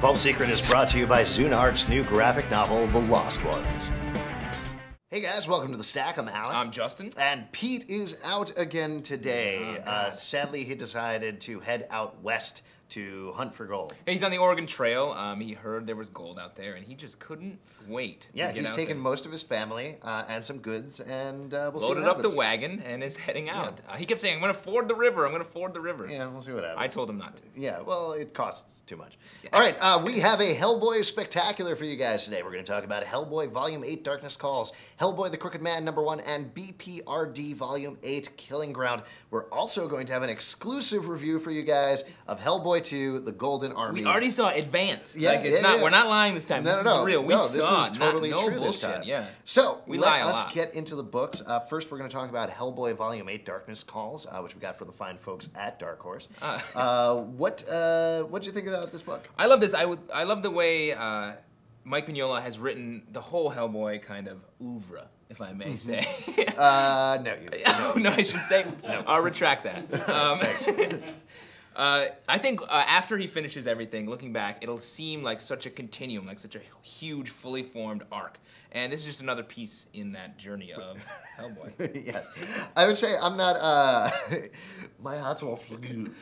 Pulp Secret is brought to you by Zunart's new graphic novel, The Lost Ones. Hey guys, welcome to The Stack. I'm Alex. I'm Justin. And Pete is out again today. Sadly, he decided to head out west to hunt for gold. Yeah, he's on the Oregon Trail. He heard there was gold out there, and he just couldn't wait. Yeah, he's taken most of his family and some goods, and we'll see what happens. Loaded up the wagon and is heading out. Yeah. He kept saying, "I'm going to ford the river. I'm going to ford the river." Yeah, we'll see what happens. I told him not to. Yeah, well, it costs too much. Yeah. All right, we have a Hellboy Spectacular for you guys today. We're going to talk about Hellboy Volume 8, Darkness Calls, Hellboy the Crooked Man #1, and BPRD Volume 8, Killing Ground. We're also going to have an exclusive review for you guys of Hellboy 2, The Golden Army. We already saw Advance. Yeah, like, it's not. We're not lying this time. No, this is real. We saw this is totally no true this time. Yeah. So we let lie a us lot. get into the books. First, we're going to talk about Hellboy Volume 8, Darkness Calls, which we got from the fine folks at Dark Horse. What did you think about this book? I love this. I love the way Mike Mignola has written the whole Hellboy kind of oeuvre, if I may say. No, I should say. No. I'll retract that. I think after he finishes everything, looking back, it'll seem like such a continuum, like such a huge, fully formed arc. And this is just another piece in that journey of Hellboy. Yes. I would say I'm not, my heart's all for you.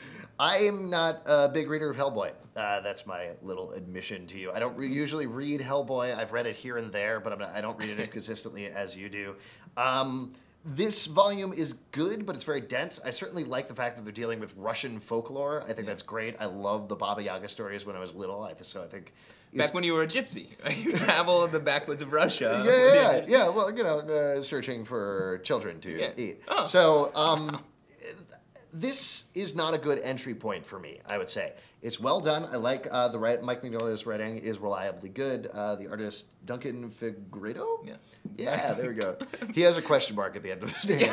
I am not a big reader of Hellboy. That's my little admission to you. I don't usually read Hellboy. I've read it here and there, but I don't read it as consistently as you do. This volume is good, but it's very dense. I certainly like the fact that they're dealing with Russian folklore. I think that's great. I loved the Baba Yaga stories when I was little, so I think... Back when you were a gypsy. You traveled the backwoods of Russia. Yeah. Well, you know, searching for children to eat. Oh. So, this is not a good entry point for me, I would say. It's well done. I like Mike Mignola's writing is reliably good. The artist, Duncan Figueredo? Yeah, there we go. He has a question mark at the end of his name.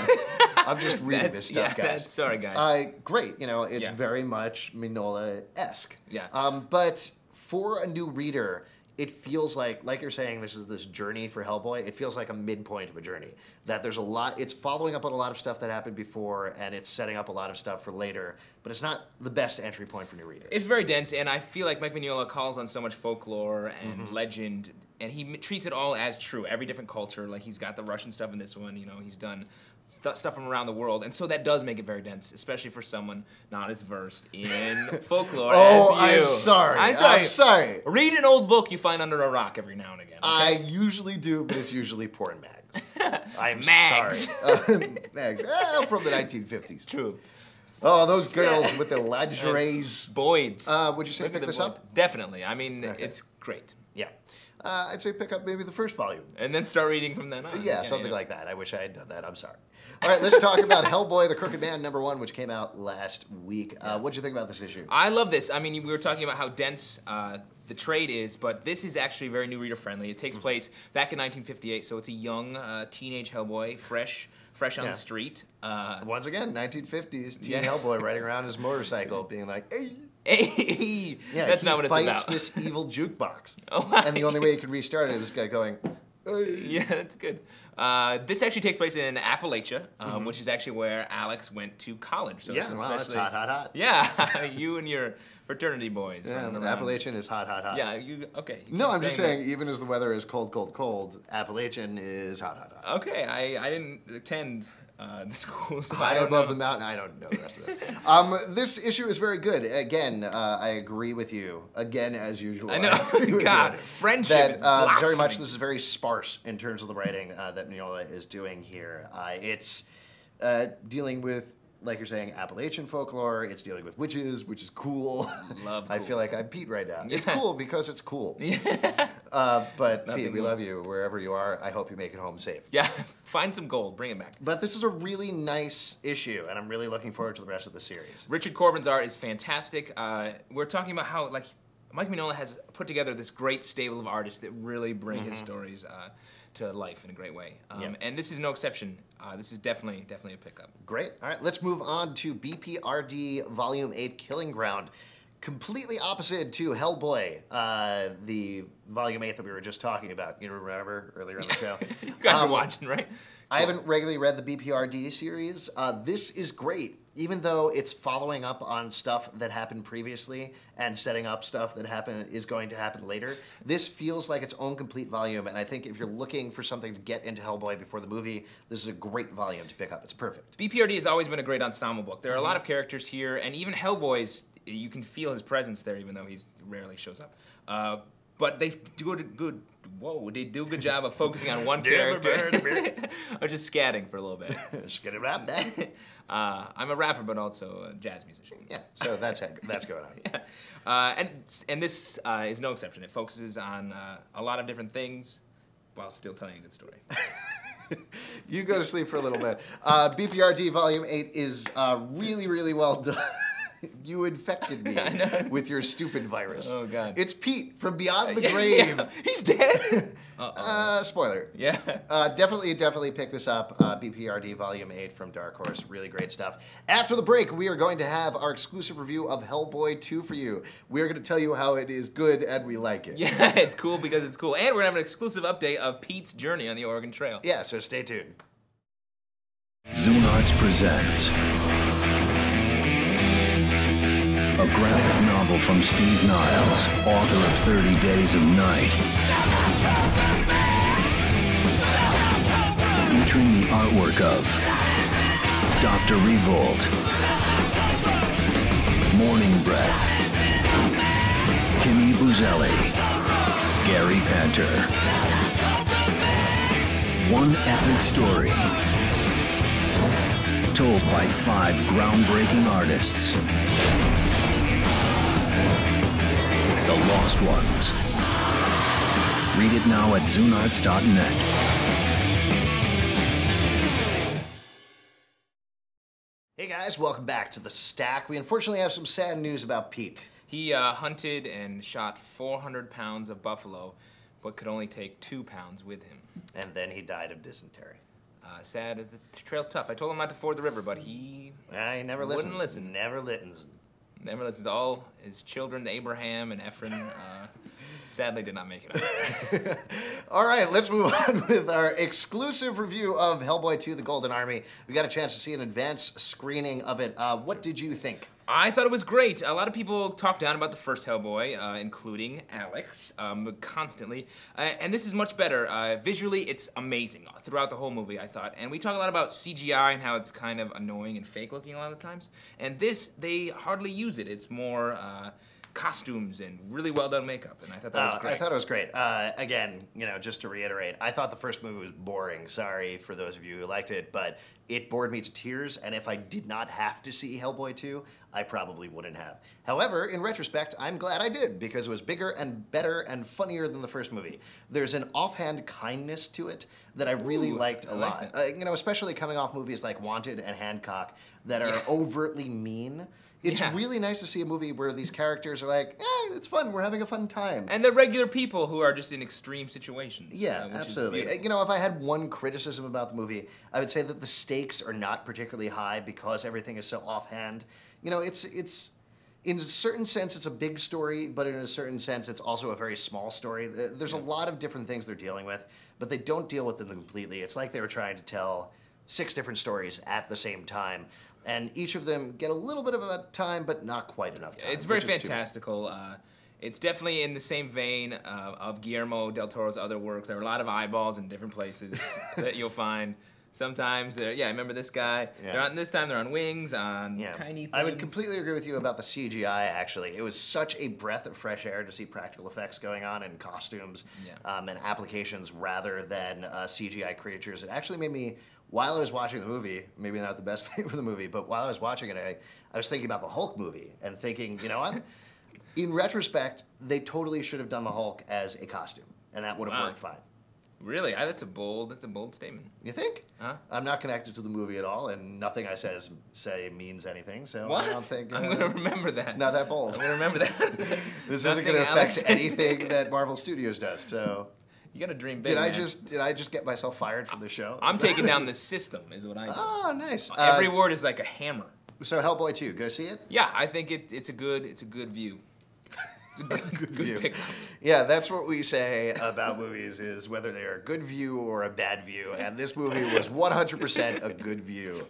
I'm just reading this stuff, guys. Sorry, guys. Great. You know, it's very much Mignola-esque. Yeah. But for a new reader, it feels like you're saying, this is this journey for Hellboy. It feels like a midpoint of a journey. That there's a lot, it's following up on a lot of stuff that happened before, and it's setting up a lot of stuff for later, but it's not the best entry point for new readers. It's very dense, and I feel like Mike Mignola calls on so much folklore and legend, and he treats it all as true. Every different culture, like he's got the Russian stuff in this one, you know, he's done stuff from around the world, and so that does make it very dense, especially for someone not as versed in folklore as you. I'm sorry. I'm sorry. Read an old book you find under a rock every now and again. Okay? I usually do, but it's usually porn mags. I'm Mags. sorry. Mags. From the 1950s. True. Oh, those girls with the lingeries. Boyds. Would you say pick this up? Definitely. I mean, it's great. Yeah. I'd say pick up maybe the first volume. And then start reading from then on. Yeah, something like that. I wish I had done that. I'm sorry. All right, let's talk about Hellboy the Crooked Man #1, which came out last week. What'd you think about this issue? I love this. I mean, we were talking about how dense the trade is, but this is actually very new reader friendly. It takes place back in 1958, so it's a young teenage Hellboy, fresh on the street. Once again, 1950s, teen Hellboy riding around his motorcycle being like, hey. Hey! Yeah, that's not what it's about. He fights this evil jukebox. And the only way he can restart it is this guy going, hey. Yeah, that's good. This actually takes place in Appalachia, which is actually where Alex went to college. So yeah, it's hot, hot, hot. Yeah, you and your fraternity boys. Yeah, Appalachian is hot, hot, hot. Yeah, okay. No, I'm just saying, even as the weather is cold, cold, cold, Appalachian is hot, hot, hot. Okay, I didn't attend the school, so I don't know. Above the mountain, I don't know the rest of this. This issue is very good. Again, I agree with you. Again, as usual. I know. God, friendship is blossoming. Very much, this is very sparse in terms of the writing that Mignola is doing here. It's dealing with, like you're saying, Appalachian folklore. It's dealing with witches, which is cool. Love cool. I feel like I'm Pete right now. Yeah. It's cool because it's cool. Yeah. But Pete, we love you wherever you are. I hope you make it home safe. Yeah, find some gold, bring it back. But this is a really nice issue, and I'm really looking forward to the rest of the series. Richard Corbin's art is fantastic. We're talking about how, like, Mike Mignola has put together this great stable of artists that really bring his stories to life in a great way. And this is no exception. This is definitely a pickup. Great. All right, let's move on to BPRD Volume 8, Killing Ground. Completely opposite to Hellboy, the Volume 8 that we were just talking about. You remember earlier in the show? You guys are watching, right? I haven't regularly read the BPRD series. This is great, even though it's following up on stuff that happened previously and setting up stuff that is going to happen later. This feels like its own complete volume, and I think if you're looking for something to get into Hellboy before the movie, this is a great volume to pick up. It's perfect. BPRD has always been a great ensemble book. There are a lot of characters here, and even Hellboy's, you can feel his presence there, even though he rarely shows up. But they do a good. Whoa! They do a good job of focusing on one character. I was just scatting for a little bit. Just gonna rap that. I'm a rapper, but also a jazz musician. Yeah, so that's going on. Yeah. And this is no exception. It focuses on a lot of different things while still telling a good story. You go to sleep for a little bit. BPRD Volume 8 is really, really well done. You infected me with your stupid virus. Oh, God. It's Pete from Beyond the Grave. Yeah, he's dead. Spoiler. Yeah. Definitely pick this up. BPRD Volume 8 from Dark Horse. Really great stuff. After the break, we are going to have our exclusive review of Hellboy 2 for you. We are going to tell you how it is good and we like it. Yeah, it's cool because it's cool. And we're going to have an exclusive update of Pete's journey on the Oregon Trail. Yeah, so stay tuned. Zoonarts presents a graphic novel from Steve Niles, author of 30 Days of Night. Featuring the artwork of Dr. Revolt, Morning Breath, Kimmy Buzelli, Gary Panter. One epic story told by 5 groundbreaking artists. The Lost Ones. Read it now at zoonarts.net. Hey guys, welcome back to The Stack. We unfortunately have some sad news about Pete. He hunted and shot 400 pounds of buffalo, but could only take 2 pounds with him. And then he died of dysentery. Sad as the trail's tough. I told him not to ford the river, but he never wouldn't listens. listen. Never listens. Never listens. All his children, Abraham and Ephraim, sadly did not make it out. All right, let's move on with our exclusive review of Hellboy 2: The Golden Army. We got a chance to see an advanced screening of it. What did you think? I thought it was great. A lot of people talk down about the first Hellboy, including Alex, constantly. And this is much better. Visually, it's amazing throughout the whole movie, I thought. And we talk a lot about CGI and how it's kind of annoying and fake looking a lot of the times. And this, they hardly use it. It's more costumes and really well done makeup, and I thought that was great. I thought it was great. Again, just to reiterate, I thought the first movie was boring. Sorry for those of you who liked it, but it bored me to tears, and if I did not have to see Hellboy 2, I probably wouldn't have. However, in retrospect, I'm glad I did, because it was bigger and better and funnier than the first movie. There's an offhand kindness to it that I really liked a lot. Especially coming off movies like Wanted and Hancock that are overtly mean. It's really nice to see a movie where these characters are like, it's fun, we're having a fun time. And they're regular people who are just in extreme situations. Yeah, absolutely. If I had one criticism about the movie, I would say that the stakes are not particularly high because everything is so offhand. It's in a certain sense, it's a big story, but in a certain sense, it's also a very small story. There's a lot of different things they're dealing with, but they don't deal with them completely. It's like they were trying to tell 6 different stories at the same time. And each of them get a little bit of a time, but not quite enough time. It's very fantastical. It's definitely in the same vein of Guillermo del Toro's other works. There are a lot of eyeballs in different places that you'll find. Sometimes they're, I remember this guy. Yeah. This time they're on wings, on tiny things. I would completely agree with you about the CGI, actually. It was such a breath of fresh air to see practical effects going on and costumes and applications rather than CGI creatures. It actually made me, while I was watching the movie, maybe not the best thing for the movie, but while I was watching it, I was thinking about the Hulk movie and thinking, you know what? In retrospect, they totally should have done the Hulk as a costume, and that would have worked fine. Really? That's a bold statement. You think? Huh? I'm not connected to the movie at all, and nothing I say means anything, so what? I don't think... I'm going to remember that. It's not that bold. I'm going to remember that. This isn't going to affect anything that Marvel Studios does, so... You got to dream big, Did I just get myself fired from the show? I'm taking down the system, is what I do. Oh, nice. Every word is like a hammer. So Hellboy 2, go see it? Yeah, I think it's a good view. It's a good pickup. Yeah, that's what we say about movies, is whether they are a good view or a bad view. And this movie was 100% a good view.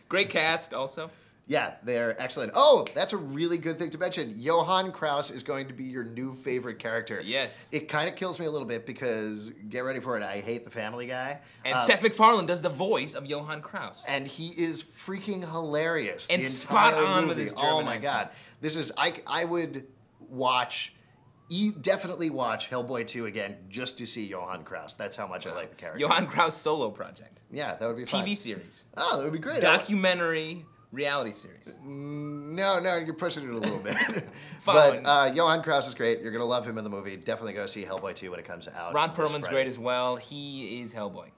Great cast, also. Yeah, they're excellent. Oh, that's a really good thing to mention. Johann Kraus is going to be your new favorite character. Yes. It kind of kills me a little bit because, get ready for it, I hate the Family Guy. And Seth MacFarlane does the voice of Johann Kraus. And he is freaking hilarious. And the spot entire on movie. with his German Oh my God. This is, I would watch, definitely watch Hellboy 2 again just to see Johann Kraus. That's how much I like the character. Johann Kraus solo project. Yeah, that would be fun. TV series. Oh, that would be great. Documentary reality series. No, you're pushing it a little bit. Fine. But Johann Kraus is great. You're going to love him in the movie. Definitely go see Hellboy 2 when it comes out. Ron Perlman's great as well. He is Hellboy.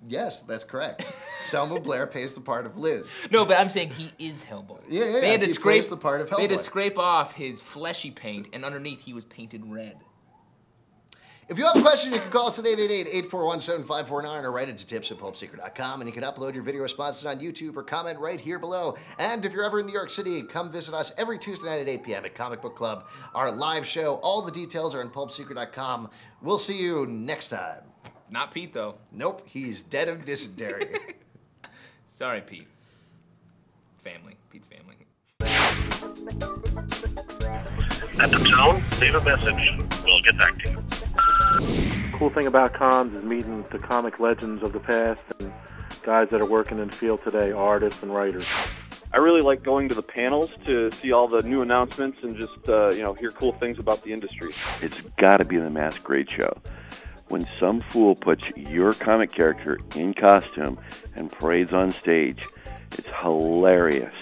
Yes, that's correct. Selma Blair plays the part of Liz. No, but I'm saying he is Hellboy. Yeah. They had to he scrape plays the part of Hellboy. They had to scrape off his fleshy paint, and underneath he was painted red. If you have a question, you can call us at 888-841-7549 or write it to tips@pulpsecret.com, and you can upload your video responses on YouTube or comment right here below. And if you're ever in New York City, come visit us every Tuesday night at 8 p.m. at Comic Book Club, our live show. All the details are on pulpsecret.com. We'll see you next time. Not Pete, though. Nope, he's dead of dysentery. Sorry, Pete. Family. Pete's family. At the tone, leave a message. We'll get back to you. Cool thing about cons is meeting the comic legends of the past and guys that are working in the field today, artists and writers. I really like going to the panels to see all the new announcements and just hear cool things about the industry. It's got to be the Masquerade Show. When some fool puts your comic character in costume and parades on stage, it's hilarious.